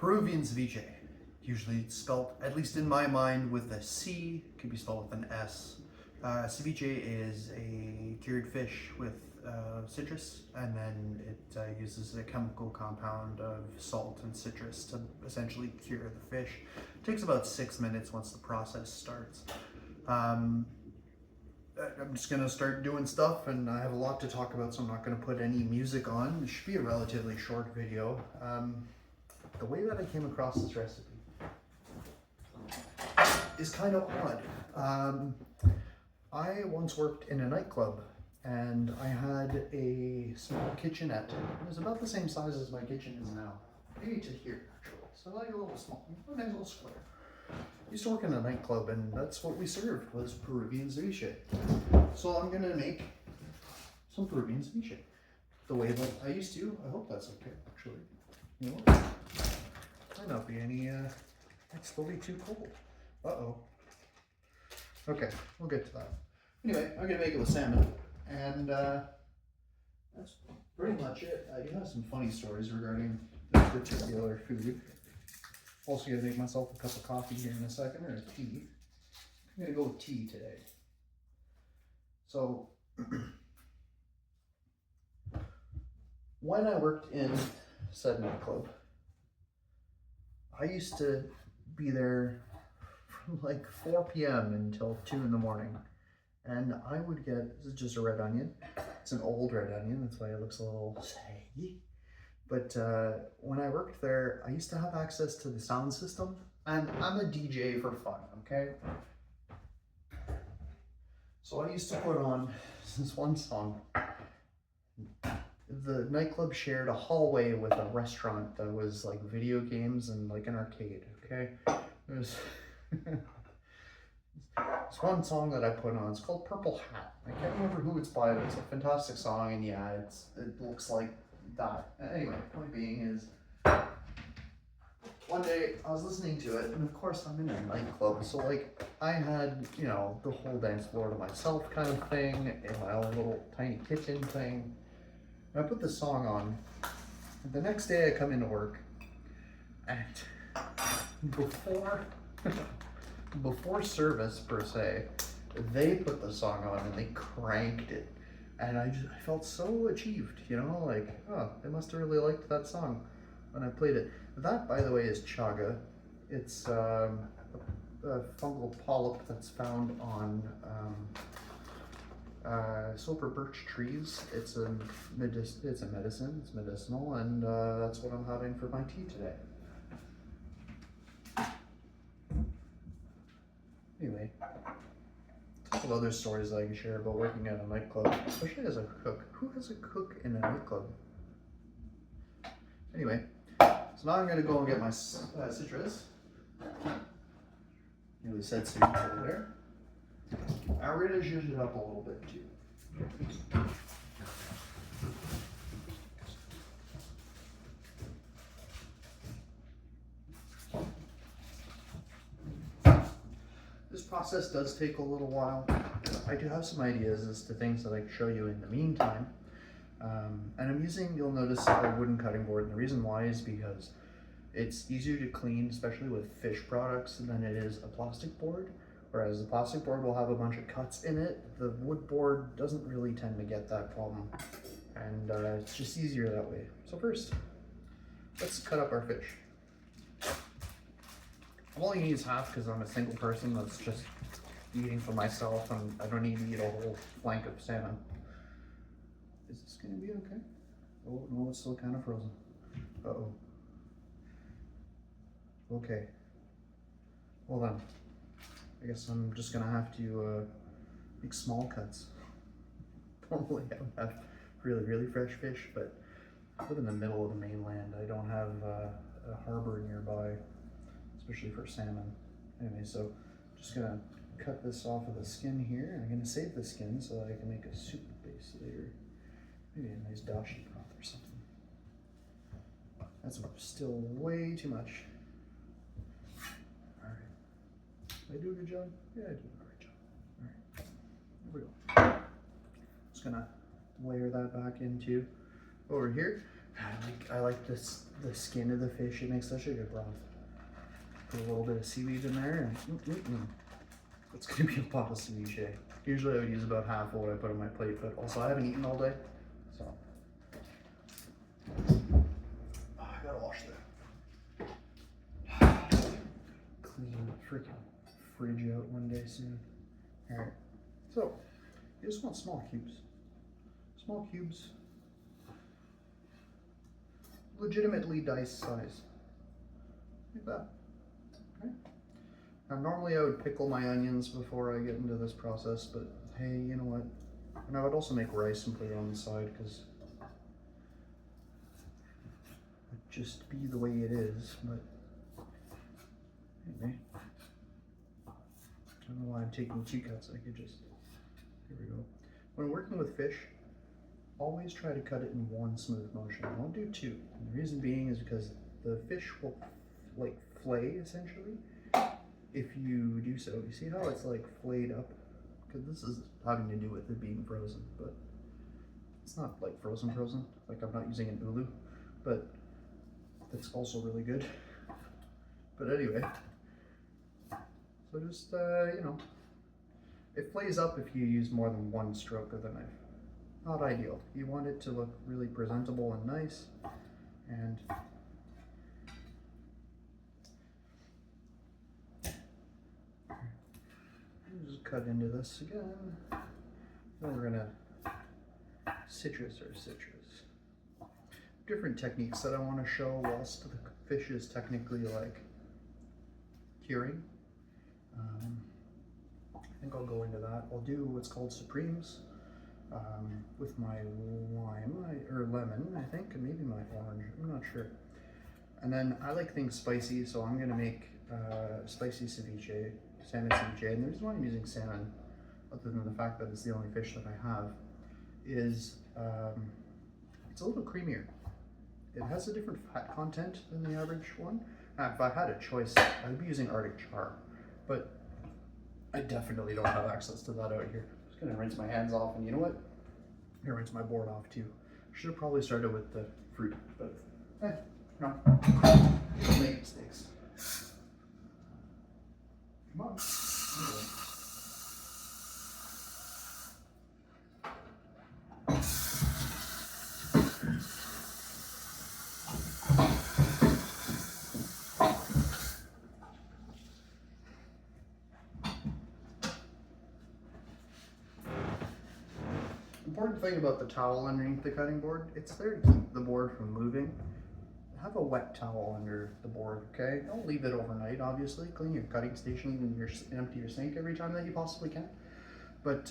Peruvian ceviche. Usually it's spelled, at least in my mind, with a C. It could be spelled with an S. Ceviche is a cured fish with citrus, and then it uses a chemical compound of salt and citrus to essentially cure the fish. It takes about 6 minutes once the process starts. I'm just gonna start doing stuff, and I have a lot to talk about, so I'm not gonna put any music on. It should be a relatively short video. The way that I came across this recipe is kind of odd. I once worked in a nightclub, and I had a small kitchenette. It was about the same size as my kitchen is now, maybe to here actually. So like a little small, a nice little square. I used to work in a nightclub, and that's what we served was Peruvian ceviche. So I'm gonna make some Peruvian ceviche the way that I used to. I hope that's okay, actually. You know what? Might not be any. It's still be too cold. Uh-oh. Okay, we'll get to that. Anyway, I'm gonna make it with salmon, and that's pretty much it. I do have some funny stories regarding this particular food. Also gonna make myself a cup of coffee here in a second, or a tea. I'm gonna go with tea today. So, when I worked in said nightclub, I used to be there from like 4 p.m. until 2 in the morning. And I would get, this is just a red onion. It's an old red onion, that's why it looks a little saggy. But when I worked there, I used to have access to the sound system. And I'm a DJ for fun, okay? So I used to put on this one song. The nightclub shared a hallway with a restaurant that was like video games and like an arcade, okay? There's this one song that I put on, it's called Purple Hat. I can't remember who it's by, but it's a fantastic song, and yeah, it looks like that. Anyway, point being is, one day I was listening to it, and of course I'm in a nightclub, so like I had, you know, the whole dance floor to myself kind of thing, in my own little tiny kitchen thing. And I put this song on, and the next day I come into work, and before service per se, they put the song on and they cranked it, and I felt so achieved, you know, like, oh, they must have really liked that song when I played it. That, by the way, is chaga. It's a fungal polyp that's found on silver birch trees. It's a medicine. It's medicinal, and that's what I'm having for my tea today. Anyway, a couple other stories that I can share about working at a nightclub, especially as a cook. Who has a cook in a nightclub? Anyway, so now I'm going to go and get my citrus. Nearly said ceviche over there. Now we're going to zhuzh it up a little bit too. This process does take a little while. I do have some ideas as to things that I can show you in the meantime. And I'm using, you'll notice, a wooden cutting board. And the reason why is because it's easier to clean, especially with fish products, than it is a plastic board. Whereas the plastic board will have a bunch of cuts in it. The wood board doesn't really tend to get that problem. And it's just easier that way. So first, let's cut up our fish. I'm only gonna use half because I'm a single person that's just eating for myself, and I don't need to eat a whole flank of salmon. Is this gonna be okay? Oh no, it's still kind of frozen. Uh-oh. Okay. Well then, I guess I'm just gonna have to make small cuts. Normally I would have really, really fresh fish, but I live in the middle of the mainland. I don't have a harbor nearby, especially for salmon. Anyway, so just gonna cut this off of the skin here, and I'm gonna save the skin so that I can make a soup base later. Maybe a nice dashi broth or something. That's still way too much. All right. Did I do a good job? Yeah, I did a great job. All right, here we go. Just gonna layer that back into over here. I like this the skin of the fish. It makes such a good broth. Put a little bit of seaweed in there, and it's gonna be a lot of ceviche. Usually I would use about half of what I put on my plate, but also I haven't eaten all day, so I gotta wash that. Clean the freaking fridge out one day soon. All right, so you just want small cubes. Small cubes, legitimately dice size, like that. Okay. Now normally I would pickle my onions before I get into this process, but hey, you know what? And I would also make rice and put it on the side because it'd just be the way it is. But anyway, I don't know why I'm taking two cuts. I could just, here we go. When working with fish, always try to cut it in one smooth motion. Don't do two. And the reason being is because the fish will like flay essentially if you do so. You see how it's like flayed up? Because this is having to do with it being frozen, but it's not like frozen. Like I'm not using an ulu, but that's also really good. But anyway, so just you know, it flays up if you use more than one stroke of the knife. Not ideal. You want it to look really presentable and nice, and just cut into this again. Then we're gonna citrus. Different techniques that I want to show whilst the fish is technically like curing. I think I'll go into that. I'll do what's called supremes. With my lime, or lemon, I think, and maybe my orange, I'm not sure. And then I like things spicy, so I'm gonna make spicy ceviche, salmon ceviche. And the reason why I'm using salmon, other than the fact that it's the only fish that I have, is it's a little creamier. It has a different fat content than the average one. Now, if I had a choice, I'd be using Arctic char, but I definitely don't have access to that out here. I'm just gonna rinse my hands off, and you know what? I'm gonna rinse my board off too. Should have probably started with the fruit, but no, don't make mistakes. Come on. Anyway. Important thing about the towel underneath the cutting board, it's there to keep the board from moving. Have a wet towel under the board, okay? Don't leave it overnight, obviously. Clean your cutting station and empty your sink every time that you possibly can. But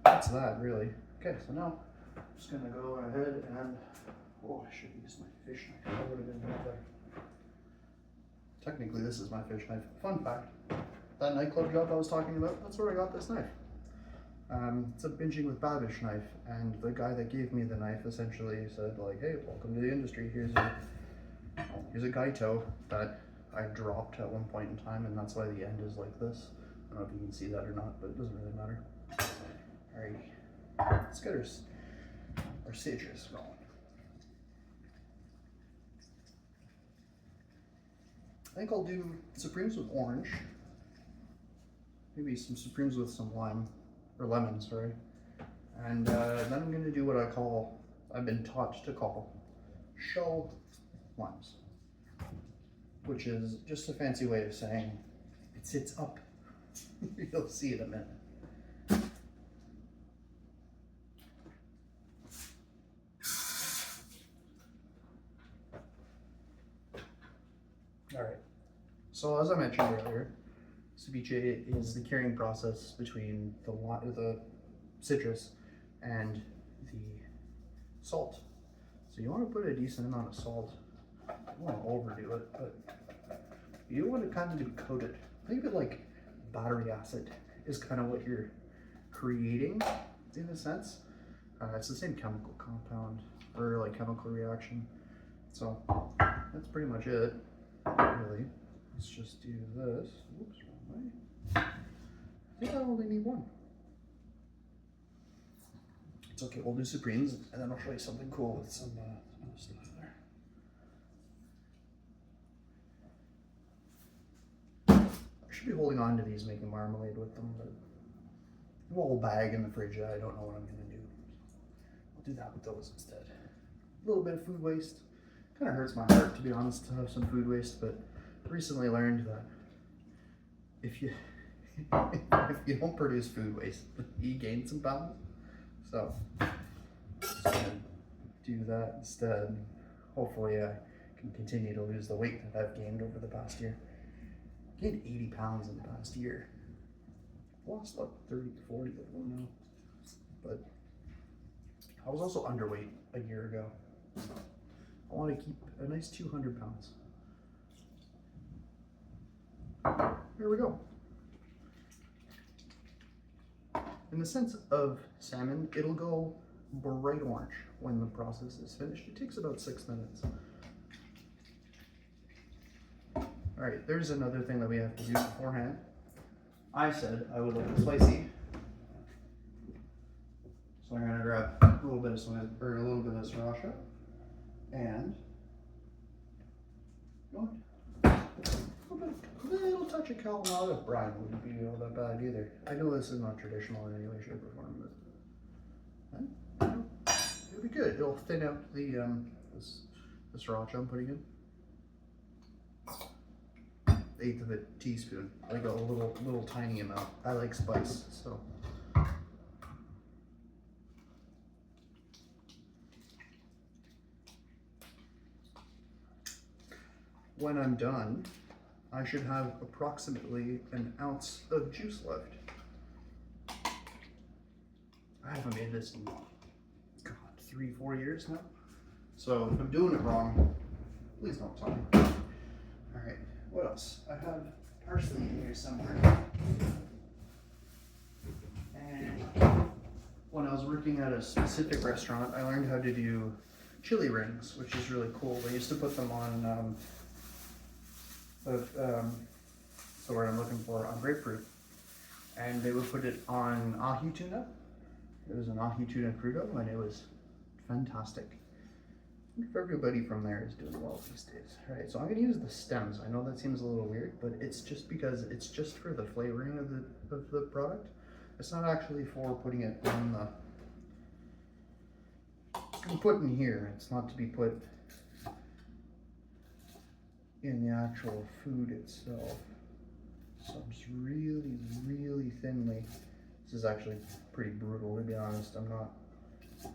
that's that, really. Okay, so now I'm just gonna go ahead and, oh, I should use my fish knife. That would have been better. Technically, this is my fish knife. Fun fact, that nightclub job I was talking about, that's where I got this knife. It's a binging with Babish knife, and the guy that gave me the knife essentially said, like, hey, welcome to the industry, here's a gaito that I dropped at one point in time, and that's why the end is like this. I don't know if you can see that or not, but it doesn't really matter. Alrighty, let's get our citrus going. I think I'll do supremes with orange, maybe some supremes with some lime. Or lemon, sorry. And then I'm going to do what I've been taught to call shell limes, which is just a fancy way of saying it sits up. You'll see in a minute. All right, so as I mentioned earlier, ceviche is the curing process between the citrus and the salt. So you want to put a decent amount of salt. You don't want to overdo it, but you want to kind of be coated. Think of it like battery acid is kind of what you're creating in a sense. It's the same chemical compound or like chemical reaction. So that's pretty much it, really. Let's just do this. Oops, wrong way. I think I only need one. It's okay, we'll do supremes, and then I'll show you something cool with some Just leave it there. I should be holding on to these, making marmalade with them, but a whole bag in the fridge. I don't know what I'm gonna do. I'll do that with those instead. A little bit of food waste. Kind of hurts my heart, to be honest, to have some food waste, but recently learned that if you if you don't produce food waste, you gain some pounds. So just gonna do that instead. Hopefully I can continue to lose the weight that I've gained over the past year. I gained 80 pounds in the past year. I've lost like 30 to 40 of them now. But I was also underweight a year ago. I want to keep a nice 200 pounds. There we go. In the sense of salmon, it'll go bright orange when the process is finished. It takes about 6 minutes. All right, there's another thing that we have to do beforehand. I said I would like it spicy, so I'm gonna grab a little bit of sriracha and a little touch of Kalamata brine wouldn't be all that bad either. I know this is not traditional in any way, shape, or form, but it'll be good. It'll thin out the the sriracha I'm putting in. 1/8 of a teaspoon, like a little tiny amount. I like spice, so. When I'm done, I should have approximately an ounce of juice left. I haven't made this in, God, 3-4 years now. So if I'm doing it wrong, please don't tell me. All right, what else? I have parsley in here somewhere. And when I was working at a specific restaurant, I learned how to do chili rings, which is really cool. They used to put them on the word I'm looking for, on grapefruit, and they would put it on ahi tuna. It was an ahi tuna crudo, and it was fantastic. I wonder if everybody from there is doing well these days. All right, so I'm going to use the stems. I know that seems a little weird, but it's just because it's just for the flavoring of the product. It's not actually for putting it on the. It's put in here. It's not to be put in the actual food itself. So I'm just really, really thinly. This is actually pretty brutal, to be honest. I'm not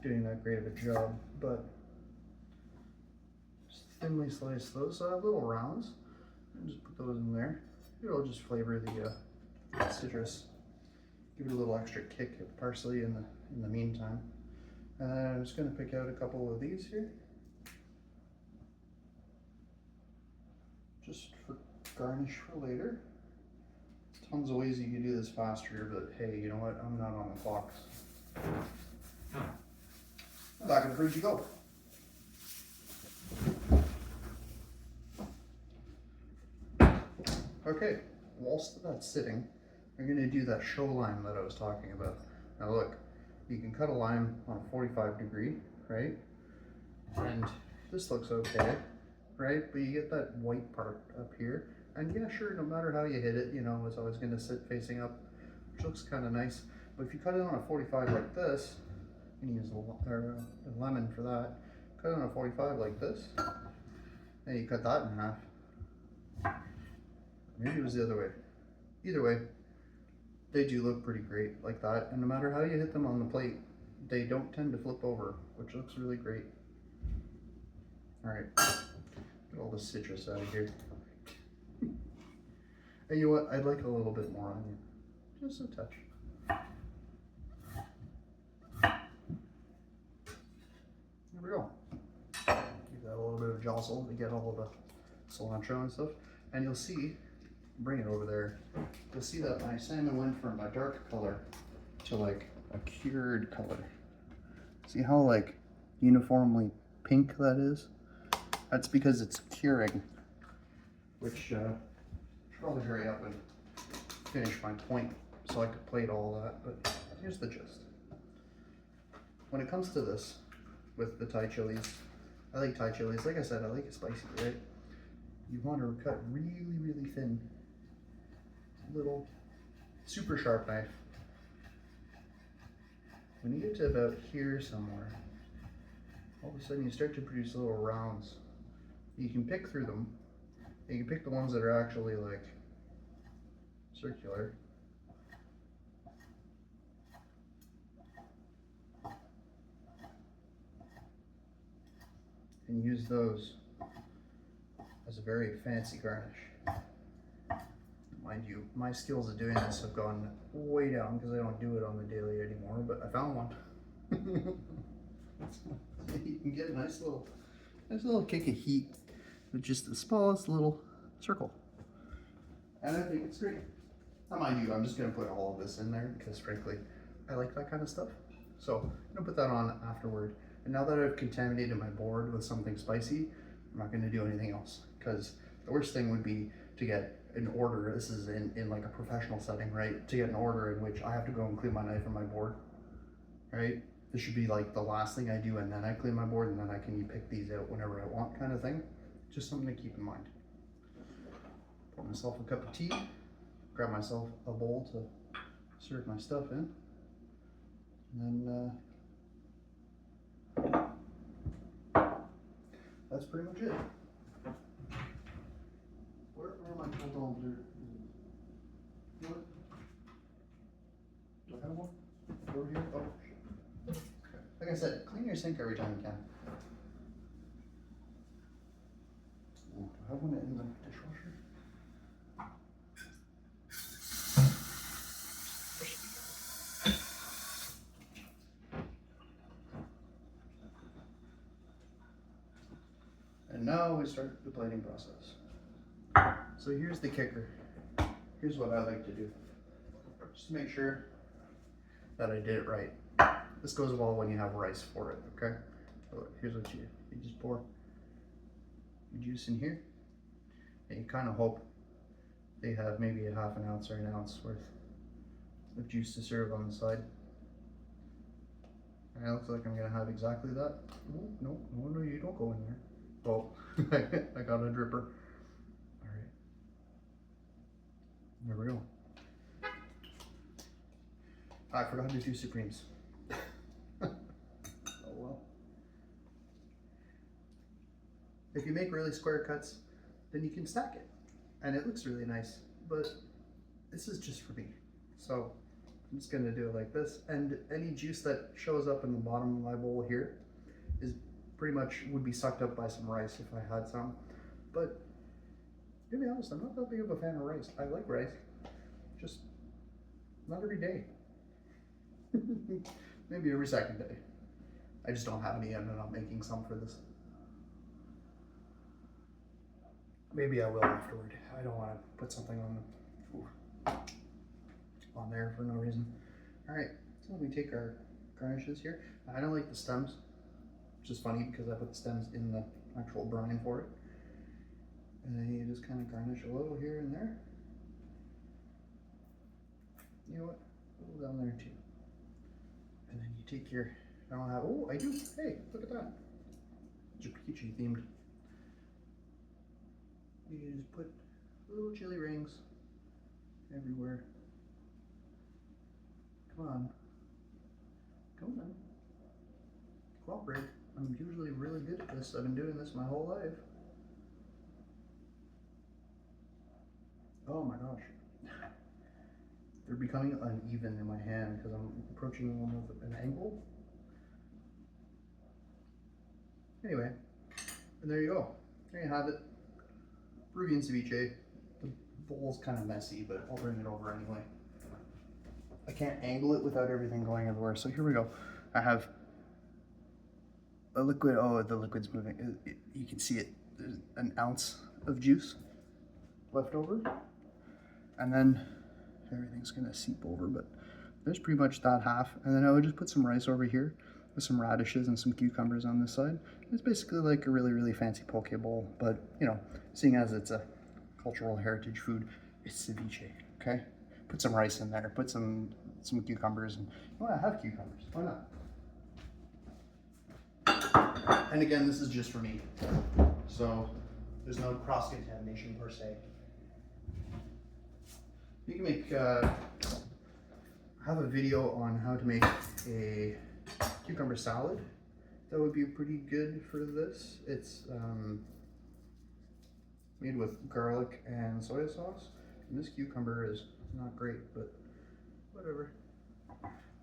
doing that great of a job, but just thinly slice those. So I have little rounds, and just put those in there. It'll just flavor the citrus, give it a little extra kick of parsley in the meantime. And then I'm just going to pick out a couple of these here, just for garnish for later. Tons of ways you can do this faster, but hey, you know what? I'm not on the clock. Back in the fridge you go. Okay, whilst that's sitting, I'm going to do that show lime that I was talking about. Now look, you can cut a lime on a 45 degree, right? And this looks okay, right? But you get that white part up here. And yeah, sure, no matter how you hit it, you know, it's always going to sit facing up, which looks kind of nice. But if you cut it on a 45 like this, you can use a lemon for that. Cut it on a 45 like this, and you cut that in half. Maybe it was the other way. Either way, they do look pretty great like that. And no matter how you hit them on the plate, they don't tend to flip over, which looks really great. All right, get all the citrus out of here. And you know what? I'd like a little bit more onion, just a touch. There we go. Give that a little bit of jostle to get all the cilantro and stuff. And you'll see, bring it over there, you'll see that my salmon went from a dark color to like a cured color. See how like uniformly pink that is? That's because it's curing, which should probably hurry up and finish my point so I could plate all that, but here's the gist. When it comes to this, with the Thai chilies, I like Thai chilies. Like I said, I like it spicy, right? You want to cut really, really thin. Little, super sharp knife. When you get to about here somewhere, all of a sudden you start to produce little rounds. You can pick through them. And you can pick the ones that are actually like circular. And use those as a very fancy garnish. Mind you, my skills of doing this have gone way down because I don't do it on the daily anymore, but I found one. You can get a nice little kick of heat with just the smallest little circle. And I think it's great. Now mind you, I'm just gonna put all of this in there because frankly, I like that kind of stuff. So I'm gonna put that on afterward. And now that I've contaminated my board with something spicy, I'm not gonna do anything else because the worst thing would be to get an order. This is in like a professional setting, right? To get an order in which I have to go and clean my knife and my board, right? This should be like the last thing I do, and then I clean my board, and then I can pick these out whenever I want, kind of thing. Just something to keep in mind. Pour myself a cup of tea, grab myself a bowl to serve my stuff in, and then that's pretty much it. Where are my cordons bleu? You know what? Do I have one? Over here? Oh, shit. Like I said, clean your sink every time you can. Ooh, do I have one in the dishwasher? And now we start the plating process. So here's the kicker. Here's what I like to do. Just to make sure that I did it right. This goes well when you have rice for it, okay? So here's what you just pour your juice in here. And you kind of hope they have maybe a half an ounce or an ounce worth of juice to serve on the side. And it looks like I'm gonna have exactly that. Oh, no, you don't go in there. Oh, I got a dripper. All right, there we go. I forgot to do Supremes. Oh well. If you make really square cuts, then you can stack it, and it looks really nice. But this is just for me, so I'm just gonna do it like this. And any juice that shows up in the bottom of my bowl here is pretty much would be sucked up by some rice if I had some. But to be honest, I'm not that big of a fan of rice. I like rice, just not every day. Maybe every second day. I just don't have any and I'm not making some for this. Maybe I will afterward. I don't want to put something on there for no reason. All right, so we take our garnishes here. I don't like the stems, which is funny because I put the stems in the actual brine for it. And then you just kind of garnish a little here and there. You know what? A little down there too. And then you take your, I don't have, oh, I do. Hey, look at that. Ceviche themed. You just put little chili rings everywhere. Come on. Come on. Cooperate. I'm usually really good at this. I've been doing this my whole life. Oh my gosh. They're becoming uneven in my hand because I'm approaching them with an angle. Anyway, and there you go. There you have it. Peruvian ceviche. The bowl's kind of messy, but I'll bring it over anyway. I can't angle it without everything going everywhere. So here we go. I have a liquid. Oh, the liquid's moving. You can see it. There's an ounce of juice left over. And then everything's gonna seep over, but there's pretty much that half. And then I would just put some rice over here with some radishes and some cucumbers on this side. It's basically like a really, really fancy poke bowl, but you know, seeing as it's a cultural heritage food, it's ceviche, okay? Put some rice in there, put some cucumbers, and well, I have cucumbers, why not? And again, this is just for me, so there's no cross-contamination per se. You can make, I have a video on how to make a cucumber salad. That would be pretty good for this. It's made with garlic and soy sauce. And this cucumber is not great, but whatever.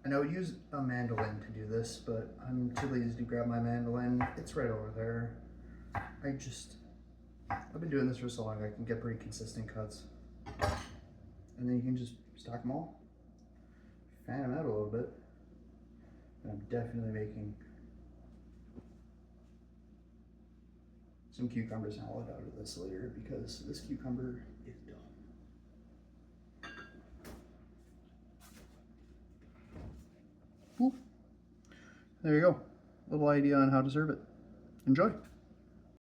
And I would use a mandolin to do this, but I'm too lazy to grab my mandolin. It's right over there. I've been doing this for so long, I can get pretty consistent cuts. And then you can just stack them all, fan them out a little bit. And I'm definitely making some cucumber salad out of this later because this cucumber is dumb. There you go. Little idea on how to serve it. Enjoy.